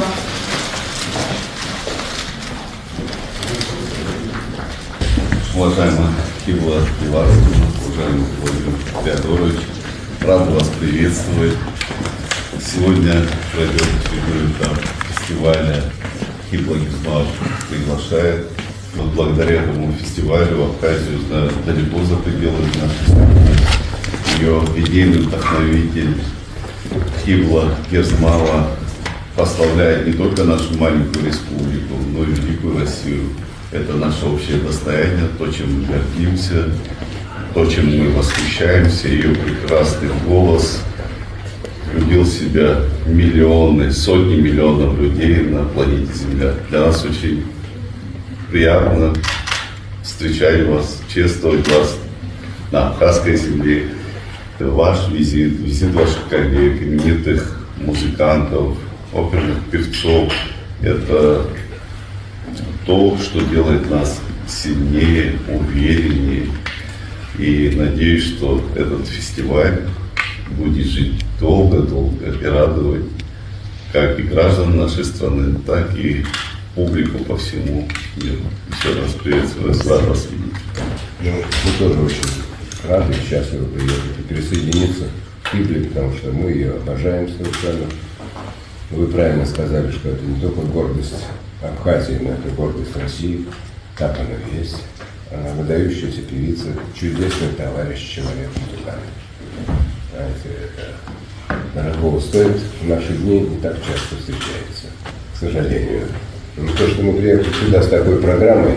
Спасибо. Уважаемая Хибла Ивановна, уважаемый Владимир Феодорович, рад вас приветствовать. Сегодня пройдет очередной этап фестиваля Хибла Гизмал приглашает. Вот благодаря этому фестивалю Абхазию знают далеко за пределами нашей страны. Ее идейный вдохновитель Хибла Гизмала прославляет не только нашу маленькую республику, но и великую Россию. Это наше общее достояние, то, чем мы гордимся, то, чем мы восхищаемся. Ее прекрасный голос влюбил в себя миллионы, сотни миллионов людей на планете Земля. Для нас очень приятно встречать вас, чествовать вас на Абхазской земле. Ваш визит ваших коллег, именитых музыкантов, оперных певцов – это то, что делает нас сильнее, увереннее. И надеюсь, что этот фестиваль будет жить долго-долго и радовать как и граждан нашей страны, так и публику по всему миру. Еще раз приветствую, рад вас видеть. Мы тоже очень рады и счастливы присоединиться к Хибле, потому что мы ее обожаем совершенно. Вы правильно сказали, что это не только гордость Абхазии, но это гордость России. Так оно и есть. Она выдающаяся певица, чудесный товарищ, человек, музыкант. Знаете, это дорого стоит. В наши дни не так часто встречается, к сожалению. Но то, что мы приехали сюда с такой программой,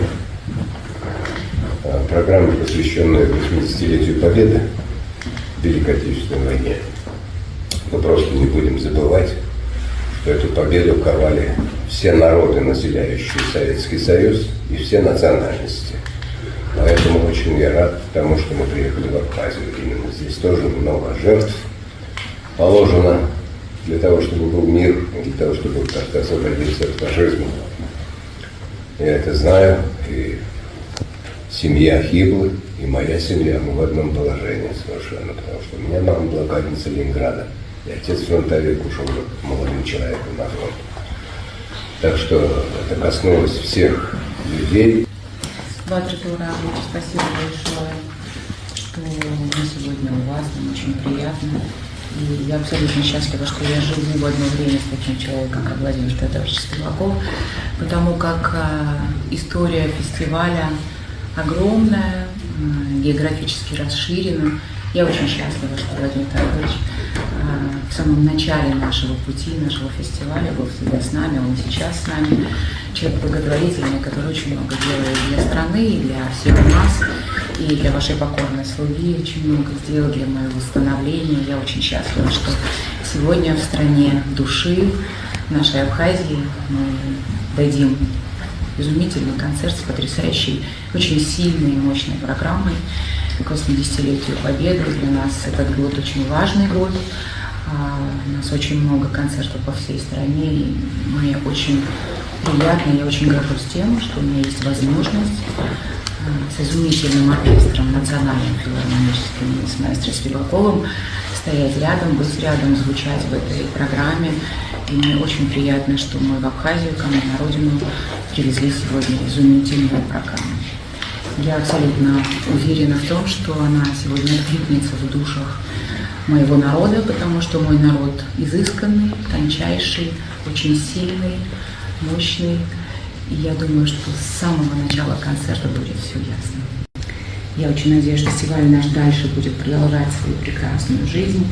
посвященной 80-летию Победы в Великой Отечественной войне, мы просто не будем забывать, что эту победу ковали все народы, населяющие Советский Союз, и все национальности. Поэтому очень я рад тому, что мы приехали в Абхазию. Именно здесь тоже много жертв положено для того, чтобы был мир, для того, чтобы как-то освободиться от фашизма. Я это знаю, и семья Хиблы, и моя семья, мы в одном положении совершенно, потому что у меня мама блокадница Ленинграда, и отец фронтовик ушел молодым человеком на фронт. Так что это коснулось всех людей. Бадр Туравович, спасибо большое, что мы сегодня у вас, нам очень приятно. И я абсолютно счастлива, что я живу в одно время с таким человеком, как Владимир Феодорович Спиваков, потому как история фестиваля огромная, географически расширена. Я очень счастлива, что Владимир Феодорович в самом начале нашего пути, нашего фестиваля был всегда с нами, он сейчас с нами. Человек благотворительный, который очень много делает для страны и для всех нас, и для вашей покорной слуги, очень много сделал для моего становления. Я очень счастлива, что сегодня в стране души, в нашей Абхазии, мы дадим изумительный концерт с потрясающей, очень сильной и мощной программой к 80-летию Победы. Для нас этот год очень важный год. У нас очень много концертов по всей стране, и мне очень приятно, я очень горжусь тем, что у меня есть возможность с изумительным оркестром, национальным филармоническим, с маэстро Спиваковым стоять рядом, быть рядом, звучать в этой программе. И мне очень приятно, что мы в Абхазию, ко мне на родину, привезли сегодня изумительную программу. Я абсолютно уверена в том, что она сегодня откликнется в душах моего народа, потому что мой народ изысканный, тончайший, очень сильный, мощный. И я думаю, что с самого начала концерта будет все ясно. Я очень надеюсь, что фестиваль наш дальше будет продолжать свою прекрасную жизнь.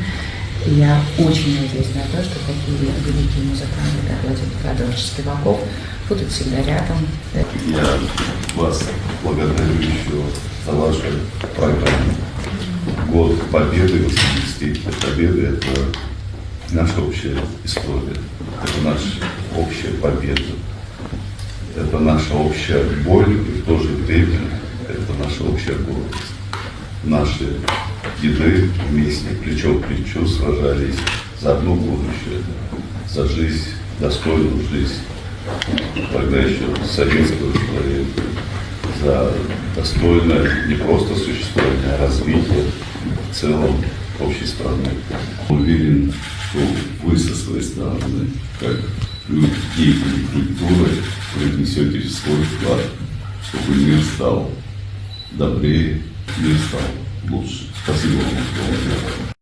И я очень надеюсь на то, что такие великие музыканты, как Владимир Феодорович Спиваков, будут всегда рядом. Я вас благодарю еще за вашу программу. Год Победы, 80-летие Победы – это наша общая история, это наша общая победа, это наша общая боль, и в то же время это наша общая гордость. Наши деды вместе, плечо к плечу сражались за одно будущее, за жизнь, достойную жизнь, тогда еще советского человека, за достойное не просто существование, а развитие в целом общей страны. Уверен, что вы со своей стороны, как деятелей культуры вы внесете свой вклад, чтобы мир стал добрее, мир стал лучше. Спасибо вам.